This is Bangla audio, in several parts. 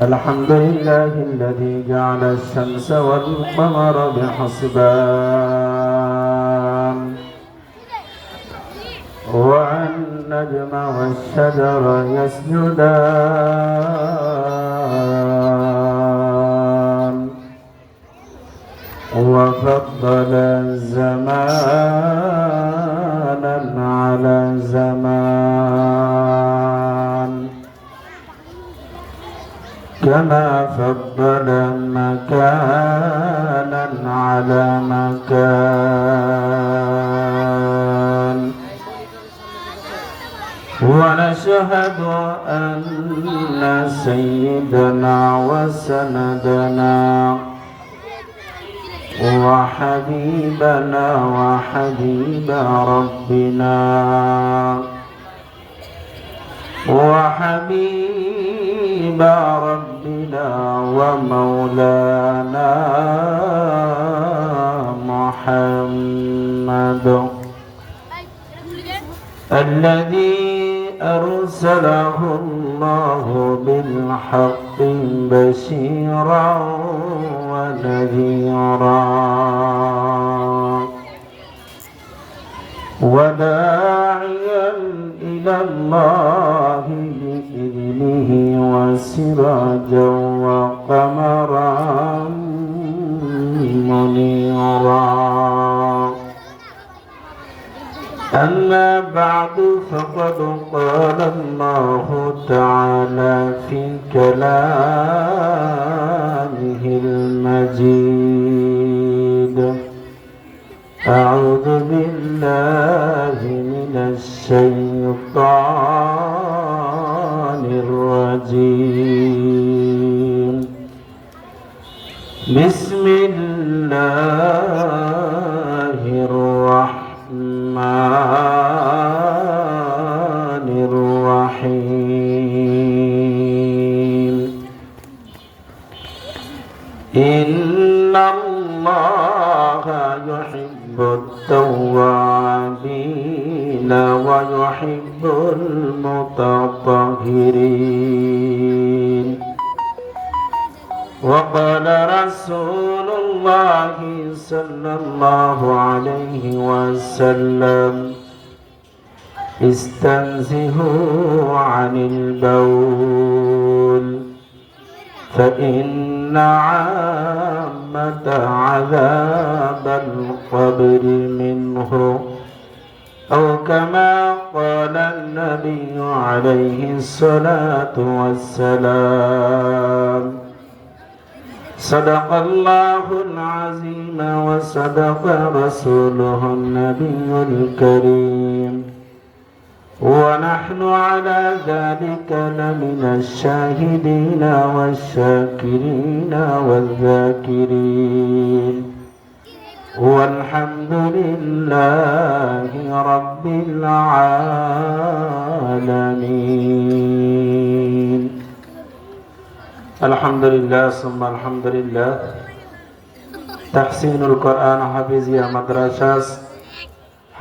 الحمد لله الذي جعل الشمس والقمر بحسبان والنجم والشجر يسجدان وفضل زمانا على زمان كما فضل مكانا على مكان ونشهد أن سيدنا وسندنا وحبيبنا وحبيب ربنا وحبيب ربنا ومولانا محمد الذي أرسله الله بالحق بشيرا ونذيرا وداعيا إلى الله بإذنه وسراجا وقمرا منيرا أما بعد فقد قال الله تعالى في كلامه المجيد أعوذ بالله من الشيطان الرجيم بسم الله الرحمن الرحيم إن الله يحب التوابين ويحب المتطهرين وقال رسول الله صلى الله عليه وسلم استنزهوا عن البول فإن عامة عذاب القبر منه أو كما قال النبي عليه الصلاة والسلام صدق الله العظيم وصدق رسوله النبي الكريم ونحن على ذلك لمن الشاهدين والشاكرين والذاكرين والحمد لله رب العالمين الحمد لله ثم الحمد لله তাহসিনুল কোরআন হাফিজিয়া মাদ্রাসা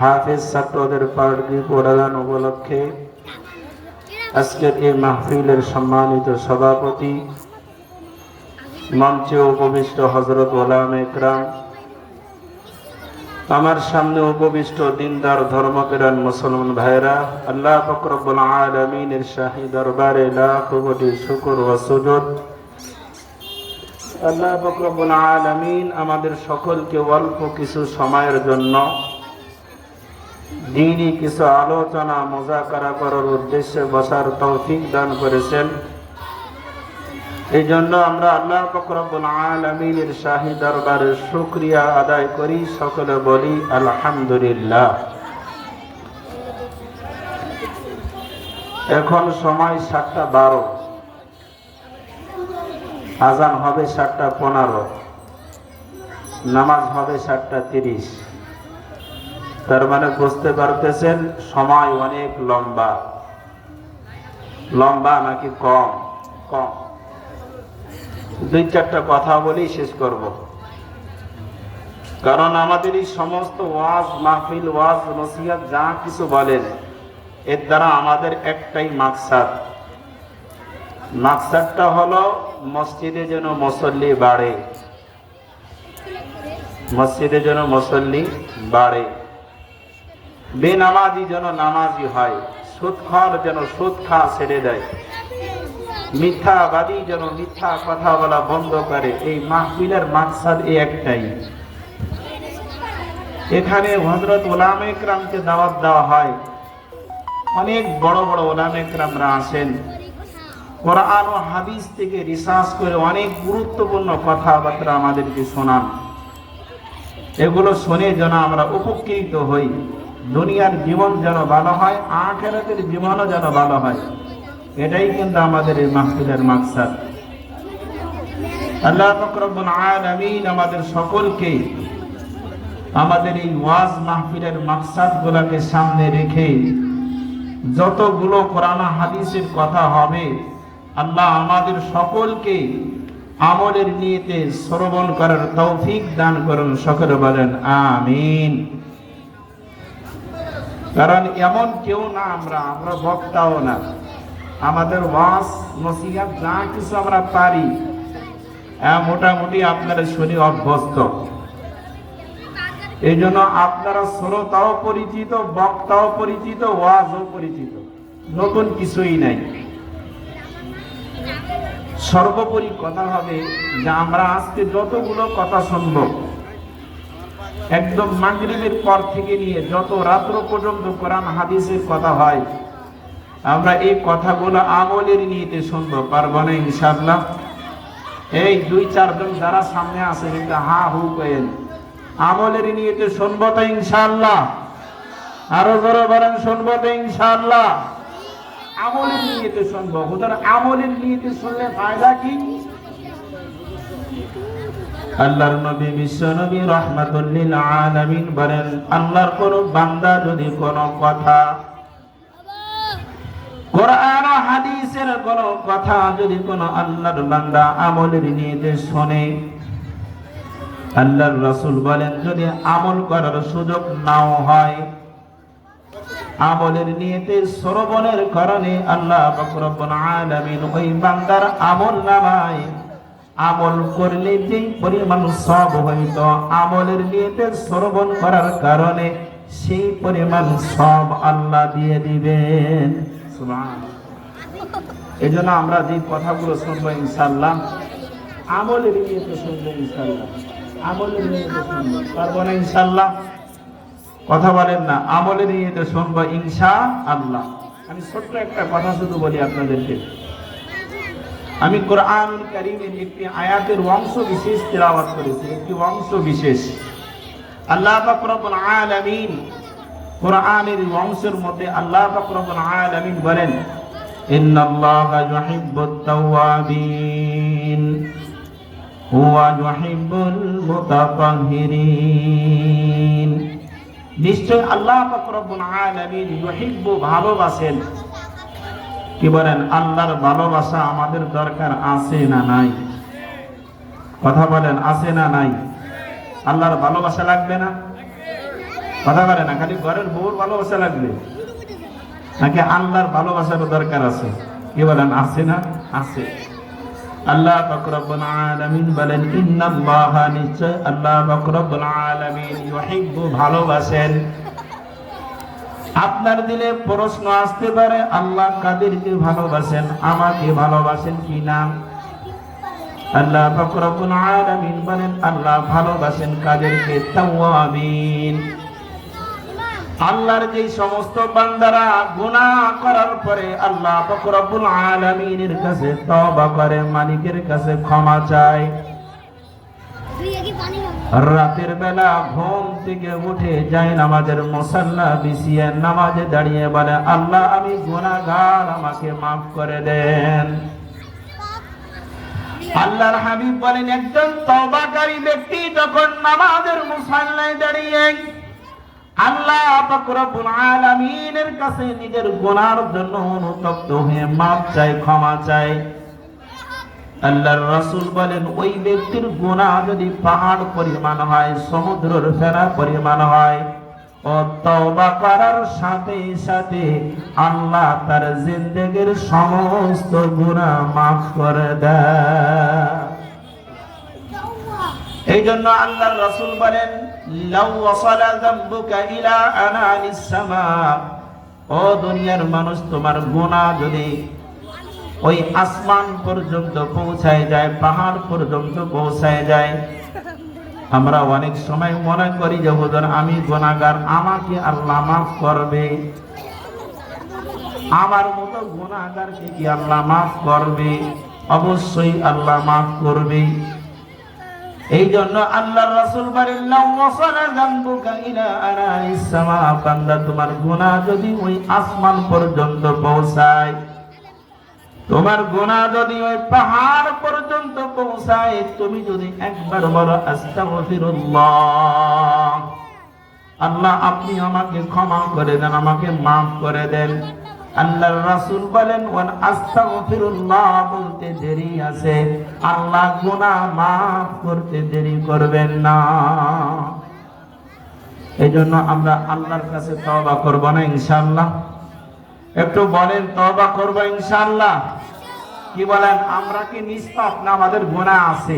হাফিজ ছাত্রদের পাঠ্য প্রদান উপলক্ষে আজকের এই মাহফিলের সম্মানিত সভাপতি মঞ্চে উপবিষ্ট হযরত উলামা ইকরাম আমার সামনে উপবিষ্ট দিনদার ধর্মপ্রাণ মুসলমান ভাইরা আল্লাহ পাক রব্বুল আলামিনের শাহী দরবারে লাখ কোটি শুকর ও সুজুদ আল্লাহ পাক রব্বুল আলামিন আমাদের সকলকে অল্প কিছু সময়ের জন্য দ্বীনি কিছু আলোচনা মুযাকারা করার উদ্দেশ্যে বসার তৌফিক দান করেছেন। এই জন্য আমরা আল্লাহ পাক রব্বুল আলামিনের শাহী দরবারে শুকরিয়া আদায় করি, সকলে বলি আলহামদুলিল্লাহ। এখন সময় 7:12, আজান হবে 7:15, নামাজ হবে 7:30। তার মানে বুঝতে পারতেছেন সময় অনেক লম্বা। লম্বা নাকি কম? কম। 2-4টা কথা বলি শেষ করব। কারণ আমাদের এই সমস্ত ওয়াজ মাহফিল, ওয়াজ নসিহত যা কিছু বলেন, এর দ্বারা আমাদের একটাই মাকসাদ, মাকসাদটা হলো মসজিদে যেন মুসল্লি বাড়ে, মসজিদে যেন মুসল্লি বাড়ে, বেনামাজি যেন নামাজি হয়, সুদখোর যেন সুদ খাওয়া ছেড়ে দেয়, মিথ্যাবাদী যেন মিথ্যা কথা বলা বন্ধ করে। এই মাহফিলের মাকসাদ এই একটাই। এখানে হযরত উলামা ইকরামকে দাওয়াত দেওয়া হয়, অনেক বড় বড় উলামা ইকরামরা আসেন, কোরআন ও হাদিস থেকে রিসার্চ করে অনেক গুরুত্বপূর্ণ কথাবার্তা আমাদেরকে শোনান। এগুলো শুনে যেন আমরা উপকৃত হই, দুনিয়ার জীবন যেন ভালো হয়, আখিরাতের জীবনও যেন ভালো হয়। এটাই কিন্তু আমাদের এই মাহফিলের মাকসাদ। আল্লাহ পাক রব্বুল আলামিন আমাদের সকলকে আমাদের এই ওয়াজ মাহফিলের মাকসাদগুলোকে সামনে রেখে যতগুলো কোরআন হাদিসের কথা হবে, আল্লাহ আমাদের সকলকে আমলের নিয়তে শ্রবণ করার তৌফিক দান করুন। সকলে বলেন আমিন। কারণ এমন কেউ না আমরা বক্তাও না, আমাদের ওয়াজ নসিহত যা কিছু আমরা পারি মোটামুটি আপনারা শুনে অভ্যস্ত। এই জন্য আপনারা শ্রোতাও পরিচিত, বক্তাও পরিচিত, ওয়াজও পরিচিত, নতুন কিছুই নাই। সর্বোপরি কথা হবে যে আমরা আজকে যতগুলো কথা শুনব, একদম মাগরিবের পর থেকে নিয়ে যত রাত্র পর্যন্ত কোরআন হাদিসের কথা হয়, আমরা এই কথাগুলো আমলের নিয়তে শুনবো, পারবো না ইনশাআল্লাহ? এই 2-4 জন যারা সামনে আছে কিন্তু হা হু করেন, আমলের নিয়তে শুনবো তো ইনশাআল্লাহ? আরো জোরে বলেন শুনবো তো ইনশাআল্লাহ? আমলের নিয়তে শুনবো। হুজুর আমলের নিয়তে শুনলে ফায়দা কি? আল্লাহর নবী বিশ্ব নবী রাহমাতুল লিল আলামিন বলেন, আল্লাহর কোন বান্দা যদি কোন কথা, কোরআন ও হাদিসের কোন কথা যদি কোন আল্লাহর বান্দা আমলের নিয়তে শুনে, আল্লাহর রাসূল বলেন যদি আমল করার সুযোগ নাও হয়, আমলের নিয়তে শ্রবণের কারণে আল্লাহ পাক রব্বুল আলামিন ওই বান্দার আমল নামায় আমল করলে যেই পরিমাণ সওয়াব হইতো, আমলের নিয়তে শ্রবণ করার কারণে সেই পরিমাণ সওয়াব আল্লাহ দিয়ে দিবেন। সুবহানাল্লাহ। এজন্য আমরা যে কথাগুলো শুনবো ইনশাআল্লাহ আমলের নিয়তে শুনবো ইনশাআল্লাহ, আমলের নিয়তে শুনবো, পারবো না ইনশাআল্লাহ? কথা বলেন না? আমলের নিয়তে শুনবো ইনশাআল্লাহ। আমি ছোট্ট একটা কথা শুধু বলি আপনাদেরকে। আমি কোরআনুল কারীমের একটি আয়াতের অংশ বিশেষ তেলাওয়াত করেছি, একটি অংশ বিশেষ। আল্লাহ পাক রব্বুল আলামিন কোরআনের অংশের মধ্যে আল্লাহ পাক রব্বুল আলামিন বলেন, ইন্নাল্লাহা ইউহিব্বুত তাওয়াবিন ওয়া ইউহিব্বুল মুতাতাহহিরিন। নিশ্চয় আল্লাহ পাক রব্বুল আলামিন ইউহিব্বু ভালোবাসেন। কি বলেন? আল্লাহর ভালোবাসা আমাদের দরকার আছে না নাই? কথা বলেন, আছে না নাই? আল্লাহর ভালোবাসা লাগবে না? কথা বলেন না? খালি ঘরের বউর ভালোবাসা লাগবে নাকি আল্লাহর ভালোবাসার দরকার আছে? কি বলেন, আছে না? আছে। আল্লাহ পাক রব্বুল আলামিন বলেন, ইন্নাল্লাহা নিশ্চয় আল্লাহ পাক রব্বুল আলামিন ইউহিব্বু ভালোবাসেন। আপনার দিলে প্রশ্ন আসতে পারে, আল্লাহ কাদেরকে ভালোবাসেন? আমাকে ভালোবাসেন কি না? আল্লাহ পাক রব্বুল আলামিন বলেন, আল্লাহ ভালোবাসেন কাদেরকে? তাওয়াবিন। আল্লাহর যে সমস্ত বান্দারা গুনাহ করার পরে আল্লাহ পাক রব্বুল আলামিনের কাছে তওবা করে, মালিকের কাছে ক্ষমা চায়, রাতের বেলা ঘুম থেকে উঠে যায় নামাজের মুসাল্লা বিছিয়ে নামাজে দাঁড়িয়ে বলে, আল্লাহ আমি গুনাহগার, আমাকে মাফ করে দেন। আল্লাহর হাবিব বলেন, একজন তওবাকারী ব্যক্তি যখন নামাজের মুসাল্লায় দাঁড়িয়ে আল্লাহ পাক রব্বুল আলামিনের কাছে নিজের গুনার জন্য অনুতপ্ত হয়ে মাফ চায়, ক্ষমা চায়, আল্লাহর রাসূল বলেন ওই ব্যক্তির গুনাহ যদি পাহাড় পরিমাণ হয়, সমুদ্রের ফেনা পরিমাণ হয়, ও তওবা করার সাথে সাথে আল্লাহ তার জিন্দেগীর সমস্ত গুনাহ মাফ করে দেয়। এই জন্য আল্লাহর রাসূল বলেন, লাউ ওয়াসালা যামবুকা ইলা আনালিস সামা, ও দুনিয়ার মানুষ, তোমার গুনাহ যদি ওই আসমান পর্যন্ত পৌঁছায় যায়, পাহাড় পর্যন্ত পৌঁছায় যায়। আমরা অনেক সময় মনে করি যে হুজুর আমি গুনাহগার, আমাকে আল্লাহ মাফ করবে, আমার মতো গুনাহগারকে কি আল্লাহ মাফ করবে? অবশ্যই আল্লাহ মাফ করবে। এই জন্য আল্লাহর রাসূল বলেন, লাউ ওয়াসালা যামবুকা ইলা আনালিস সামা, বান্দা তোমার গুনাহ যদি ওই আসমান পর্যন্ত পৌঁছায়, তোমার গুনাহ যদি ওই পাহাড় পর্যন্ত পৌঁছায়, তুমি যদি একবার বলো আস্তাগফিরুল্লাহ, আল্লাহ আপনি আমাকে ক্ষমা করে দেন, আমাকে মাফ করে দেন। আল্লাহর রাসূল বলেন, ওয়ান আস্তাগফিরুল্লাহ বলতে দেরি আছে, আল্লাহ গুনাহ মাফ করতে দেরি করবেন না। এইজন্য আমরা আল্লাহর কাছে তওবা করব না ইনশাআল্লাহ? একটু বলেন, তওবা করব ইনশাআল্লাহ? কি বলেন? আমরা কি নিষ্পাপ না আমাদের গুনাহ আছে?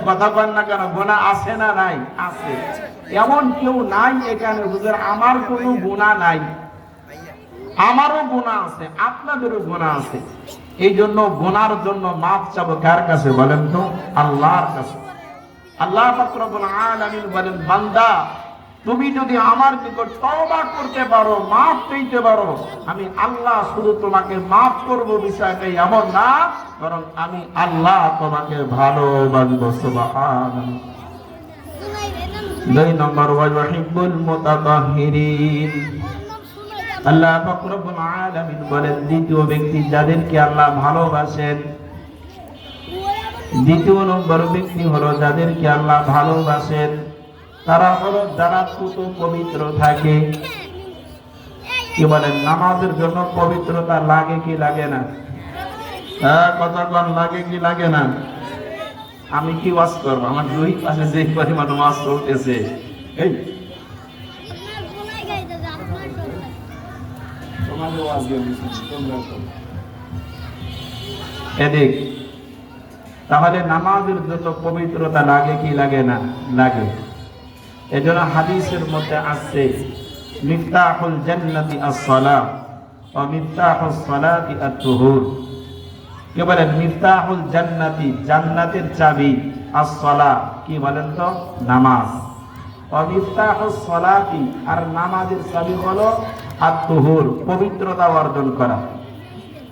কথা বলেন না কেন? গুনাহ আছে না নাই? আছে। এমন কেউ নাই এখানে হুজুর আমার কোনো গুনাহ নাই। আমারও গুনাহ আছে, আপনাদেরও গুনাহ আছে। এই জন্য গুনার জন্য মাফ চাবো কার কাছে বলেন তো? আল্লাহর কাছে। আল্লাহ পাক রব্বুল আলামিন বলেন, বান্দা তুমি যদি আমার নিকট তওবা করতে পারো, মাফ চাইতে পারো, আমি আল্লাহ শুধু তোমাকে মাফ করব বিষয়টা এমন না, বরং আমি আল্লাহ তোমাকে ভালোবাসবো। সুবহানাল্লাহ। 2 নম্বর, ওয়া ইউহিব্বুল মুতাতাহহিরিন। আল্লাহ পাক রব্বুল আলামিন বলেন, দ্বিতীয় ব্যক্তি যাদেরকে আল্লাহ ভালোবাসেন, দ্বিতীয় নম্বর ব্যক্তি হলো যাদেরকে আল্লাহ ভালোবাসেন, তারা হলো যারা পুত পবিত্র থাকে। কি বলেন? নামাজের জন্য পবিত্রতা লাগে কি লাগে না? কতক্ষণ লাগে কি লাগে না? আমি কি ওয়াজ করবো? আমার দুই পাশে যে পরিমাণ ওয়াজ চলতেছে, এই এদিক, তাহলে নামাজের জন্য পবিত্রতা লাগে কি লাগে না? লাগে। এজন্য হাদিসের মধ্যে আছে, মিফতাহুল জান্নাতি আস-সালাহ ওয়া মিফতাহুস সালাতি আত-তুহুর। কি বলেন? মিফতাহুল জান্নাতি, জান্নাতের চাবি, আস-সালাহ কি বলেন তো? নামাজ। ওয়া মিফতাহুস সালাতি, আর নামাজের চাবি হলো আত-তুহুর, পবিত্রতা অর্জন করা।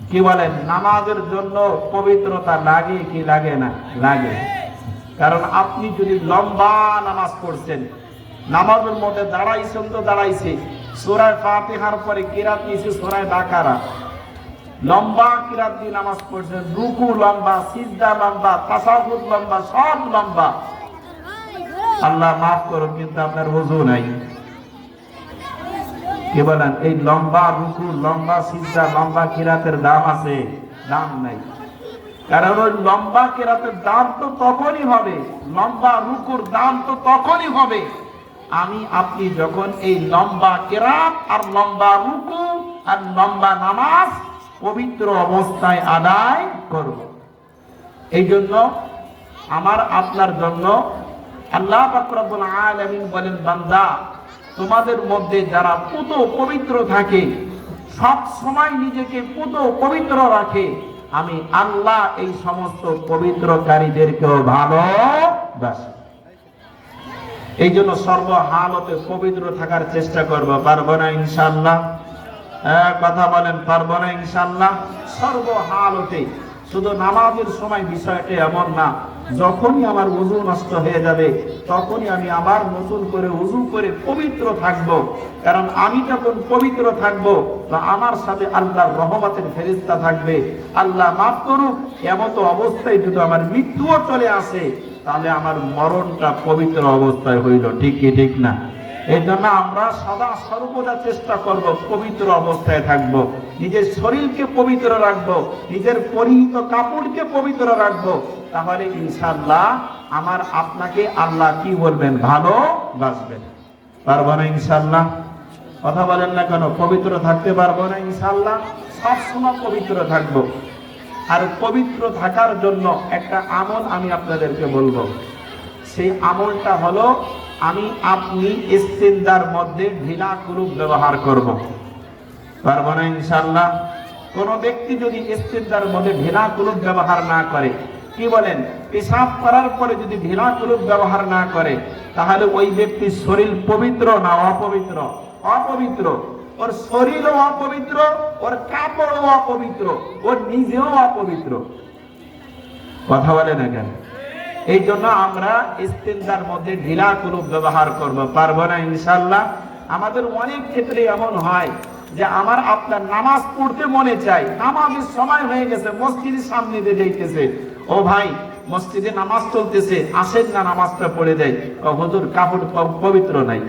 কি বলেন? নামাজের জন্য পবিত্রতা লাগে কি লাগে না? লাগে। কারণ আপনি যদি লম্বা নামাজ পড়ছেন, নামাজের মধ্যে দাঁড়াইছেন তো দাঁড়াইছে, সূরা ফাতিহার পরে কিরাত নিয়েছে সূরা বাকারা, লম্বা কিরাত দিয়ে নামাজ পড়ছেন, রুকু লম্বা, সিজদা লম্বা, তাশাহুদ লম্বা, সব লম্বা। আল্লাহ মাফ করুন, কিন্তু আপনার ওযু নাই। কি বলেন? এই লম্বা রুকু, লম্বা সিজদা, লম্বা কিরাতের দাম আছে? দাম নাই। কারণ ওই লম্বা কিরাতের দাম তো তখনই হবে, লম্বা রুকুর দাম তো তখনই হবে আমি আপনি যখন এই লম্বা কিরাত আর লম্বা রুকু আর লম্বা নামাজ পবিত্র অবস্থায় আদায় করব। এই জন্য আমার আপনার জন্য আল্লাহ পাক রব্বুল আলামিন বলেন, বান্দা তোমাদের মধ্যে যারা পুত পবিত্র থাকে, সব সময় নিজেকে পুত পবিত্র রাখে, আমি আল্লাহ এই সমস্ত পবিত্রকারীদেরকেও ভালোবাসি। এই জন্য সর্বহালতে পবিত্র থাকার চেষ্টা করব। পারবো না ইনশাআল্লাহ? কথা বলেন, পারবো না ইনশাআল্লাহ? সর্বহালতে। শুধু নামাজের সময় বিষয়টা এমন না, যখনই আমার ওযু নষ্ট হয়ে যাবে তখনই আমি আবার নতুন করে ওযু করে পবিত্র থাকব। কারণ আমি যখন পবিত্র থাকব তো আমার সাথে আল্লাহর রহমতের ফেরেশতা থাকবে। আল্লাহ মাফ করুক, এমত অবস্থায় যদি আমার মৃত্যুও চলে আসে তাহলে আমার মরণটা পবিত্র অবস্থায় হইল। ঠিক কি ঠিক না? এই জন্য আমরা সদা সর্বদা চেষ্টা করব পবিত্র অবস্থায় থাকব, নিজের শরীরকে পবিত্র রাখবো, নিজের পরিহিত কাপড়কে পবিত্র রাখবো। তাহলে ইনশাআল্লাহ আমার আপনাকে আল্লাহ কি বলবেন? ভালোবাসবেন। পারবো না ইনশাআল্লাহ? কথা বলেন না কেন? পবিত্র থাকতে পারবো না ইনশাআল্লাহ? সবসময় পবিত্র থাকবো। আর পবিত্র থাকার জন্য একটা আমল আমি আপনাদেরকে বলবো। সেই আমলটা হলো, আমি আপনি ইস্তিনজার মধ্যে ঢিলা কুলুপ ব্যবহার করব। পারবো না ইনশাআল্লাহ? কোন ব্যক্তি যদি ইস্তিনজার মধ্যে ঢিলা কুলুপ ব্যবহার না করে, কি বলেন, পেশাব করার পরে যদি ঢিলা কুলুপ ব্যবহার না করে, তাহলে ওই ব্যক্তির শরীর পবিত্র না অপবিত্র? অপবিত্র। ওর শরীরও অপবিত্র, ওর কাপড়ও অপবিত্র, ওর নিজেও অপবিত্র। কথা বলে না কেন? এই জন্য আমরা ইস্তিনজার মধ্যে ঢিলা কুলুপ ব্যবহার করব। পারবো না ইনশাআল্লাহ? আমাদের অনেক ক্ষেত্রে এমন হয় যে আমার আপনার নামাজ পড়তে মনে চাই, নামাজের সময় হয়ে গেছে, মসজিদের সামনে দিয়ে যাইতেছে, ও ভাই মসজিদে নামাজ চলতেছে, আসেন না নামাজটা পড়ে দেয়। হুজুর কাপড় পবিত্র নাই।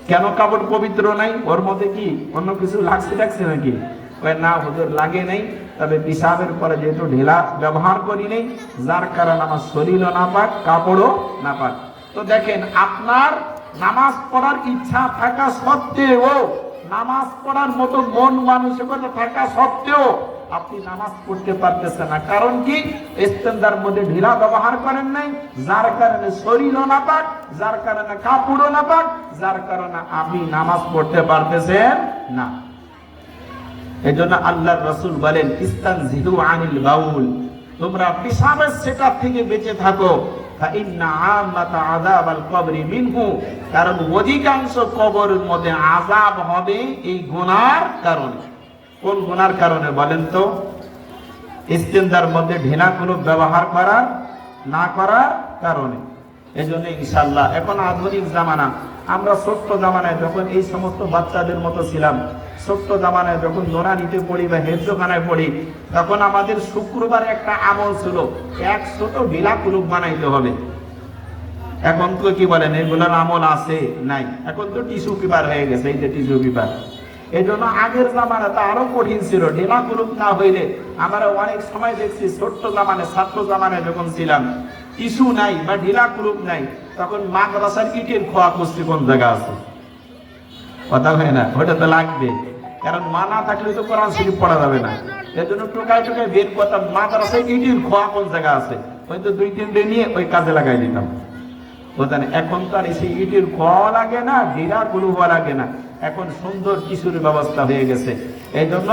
কেন কাপড় পবিত্র নাই? ওর মধ্যে কি অন্য কিছু লাগছে নাকি? না হুজুর লাগে নাই, তবে পিসাবের পরে যেহেতু ঢিলা ব্যবহার করি নেই, যার কারণে আমার শরীরও না পাক, কাপড়ও না পাক। তো দেখেন, আপনার নামাজ পড়ার ইচ্ছা থাকা সত্ত্বেও, নামাজ পড়ার মতো মন মানসিকতা থাকা সত্ত্বেও আপনি নামাজ পড়তে পারতেছেন না। কারণ কি? ইস্তেনজার মধ্যে ঢিলা ব্যবহার করেন নাই, যার কারণে শরীরও না পাক, যার কারণে কাপড়ও না পাক, যার কারণে আপনি নামাজ পড়তে পারতেছেন না। এই জন্য আল্লাহর রাসূল বলেন, ইস্তানজিহু আনিল বাউল, তোমরা পেশাবের সেটা থেকে বেঁচে থাকো। ফাইন্না আমাতা আযাবাল কবরি মিনহু, কারণ অধিকাংশ কবরের মধ্যে আযাব হবে এই গুনার কারণে। কোন গুনার কারণে বলেন তো? ইস্তেনজার মধ্যে ঢিলা কুলুপ ব্যবহার করার না করার কারণে। এই জন্য ইনশাআল্লাহ এখন আধুনিক জামানা, আমরা ছোট্ট জামানায় যখন এই সমস্ত বাচ্চাদের মতো ছিলাম, ছোট্ট জামানায় যখন নোরানিতে পড়ি বা হেফজখানায় পড়ি, তখন আমাদের শুক্রবার একটা আমল ছিল, 100টা ঢিলা কুলুপ বানাইতে হবে। এখন তো কি বলেন, এগুলোর আমল আছে নাই? এখন তো টিস্যু পেপার হয়ে গেছে, এই যে টিস্যু পেপার। এই জন্য আগের জামানাতে আরো কঠিন ছিল, ঢিলা কুলুপ না হইলে। আমরা অনেক সময় দেখছি ছোট্ট জামানায়, ছাত্র জামানায় যখন ছিলাম, টিস্যু নাই বা ঢিলা কুলুপ নাই, তখন মাদ্রাসার ইটের খোয়া খুঁজতে কোন জায়গা আছে? কথা হয় না? ওটা তো লাগবে, কারণ মা না থাকলে তো কোরআন শরীফ পড়া যাবে না। এর জন্য টোকায় বের করতাম মাদ্রাসায় ইটের খোয়া কোন জায়গা আছে, হয়তো 2-3 নিয়ে ওই কাজে লাগাই দিতাম। বুঝলেন? এখন তো আর সেই ইটের খোয়া লাগে না, ঢিলা কুলুপ লাগে না, এখন সুন্দর কিছুর ব্যবস্থা হয়ে গেছে। এই জন্য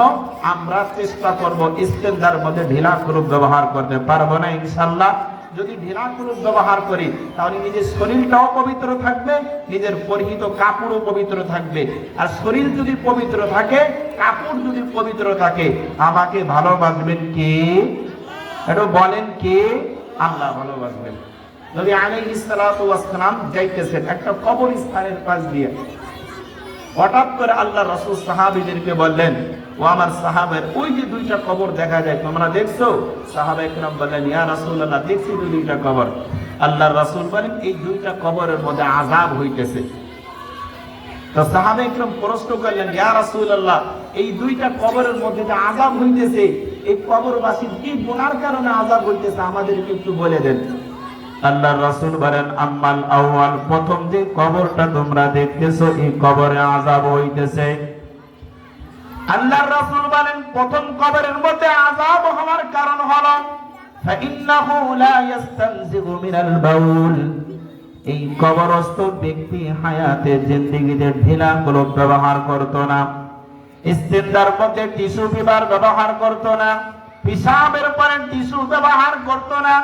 আমরা চেষ্টা করব ইস্তেনজার মধ্যে ঢিলা কুলুপ ব্যবহার করতে। পারবো না ইনশাআল্লাহ? যদি ঢিলা কুলুপ ব্যবহার করি, তাহলে নিজের শরীরটাও পবিত্র থাকবে, নিজের পরিহিত কাপড়ও পবিত্র থাকবে। আর শরীর যদি পবিত্র থাকে, কাপড় যদি পবিত্র থাকে, আমাকে ভালোবাসবেন কে? এটা বলেন কে? আল্লাহ ভালোবাসবেন। নবী আলাইহিস সালাতু ওয়াস সালাম যাইতেছেন একটা কবরস্থানের পাশ দিয়ে, হঠাৎ করে আল্লাহ রাসূল সাহাবীদেরকে বললেন, ও আমার সাহাবের, ওই যে 2টা কবর দেখা যায়, তোমরা দেখছো? সাহাবায়ে কেরাম বললেন, ইয়া রাসূলুল্লাহ, দেখছি 2টা কবর। আল্লাহর রাসূল বলেন, এই 2টা কবরের মধ্যে আযাব হইতেছে। তো সাহাবায়ে কেরাম প্রশ্ন করলেন, ইয়া রাসূলুল্লাহ, এই 2টা কবরের মধ্যে যে আযাব হইতেছে, এই কবরবাসীর কি গুনার কারণে আযাব হইতেছে, আমাদেরকে একটু বলে দেন। আল্লাহর রাসূল বলেন, আম্মাল আউয়াল, প্রথম যে কবরটা তোমরা দেখতেছো, এই কবরে আযাব হইতেছে। আল্লাহর রাসূল বলেন, প্রথম কবরের মধ্যে আযাব হওয়ার কারণ হলো ফাইন্নাহু লা ইস্তানজিগু মিনাল বাউল, এই কবরস্থ ব্যক্তি হায়াতে জিন্দেগিতে ঢিলা কুলুপ ব্যবহার করত না, ইস্তেনজার মধ্যে টিস্যু পেপার ব্যবহার করত না, পেশাবের পরে টিস্যু ব্যবহার করত না,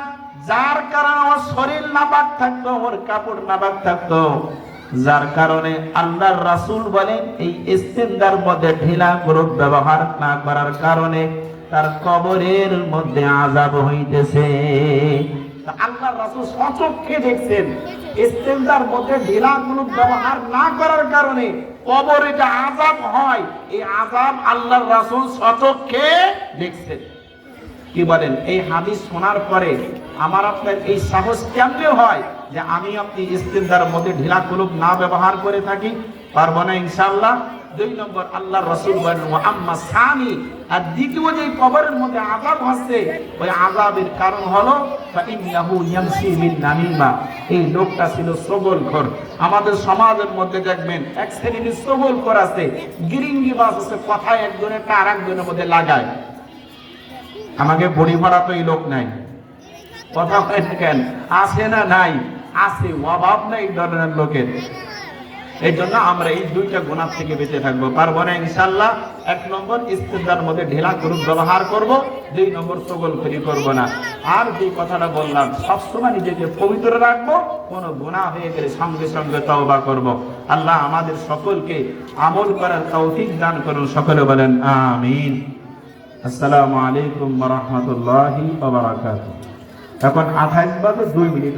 যার কারণে ওর শরীর নাপাক থাকতো, ওর কাপড় নাপাক থাকতো। যার কারণে আল্লাহর রাসূল বলেন, এই ইস্তেনজার মধ্যে ঢিলা কুলুপ ব্যবহার না করার কারণে তার কবরের মধ্যে আযাব হইতেছে। আল্লাহর রাসূল সচক্ষে দেখছেন, ইস্তেনজার মধ্যে ঢিলা কুলুপ ব্যবহার না করার কারণে কবরে যে আযাব হয়, এই আযাব আল্লাহর রাসূল সচক্ষে দেখছেন। কি বলেন? এই হাদিস শোনার পরে আমার আপনার এই সাহস কেমনে হয় যে আমি আপনি ইস্তেনজার মধ্যে ঢিলা কুলুপ না ব্যবহার করে থাকি? পারবো না ইনশাআল্লাহ? দুই নম্বর আল্লাহ রাসূল বলেন ওয়া আম্মা সানি, আর দ্বিতীয় যে কবরের মধ্যে আযাব হচ্ছে ওই আযাবের কারণ হলো ফাইন্নাহু ইয়ামশি বিন নামিমা, এই লোকটা ছিল সগলখোর। আমাদের সমাজের মধ্যে দেখবেন এক শ্রেণীর সগলখোর আছে, গিরিঙ্গিবাজ আছে, কথায় একজনের টা আরেকজনের মধ্যে লাগায়। আমাকে বড়ি ভাড়া তো এই লোক নাই, কথা হয় না কেন? আছে না নাই? আছে, অভাব নাই এই ধরনের লোকের। এই জন্য আমরা এই দুইটা গুনাহ থেকে বেঁচে থাকবো, পারবো না ইনশাআল্লাহ। এক নম্বর ইস্তেনজার মধ্যে ঢিলা গ্রুপ ব্যবহার করব, দুই নম্বর সগলখড়ি করব না। আর যে কথাটা বললাম, সবসময় নিজেকে পবিত্র রাখবো, কোনো গুনাহ হয়ে গেলে সঙ্গে সঙ্গে তওবা করব। আল্লাহ আমাদের সকলকে আমল করার তৌফিক দান করুন, সকলে বলেন আমিন। আসসালামু আলাইকুম ওয়া রাহমাতুল্লাহি ওয়া বারাকাতুহু। এখন 28 বাজে 2 মিনিট।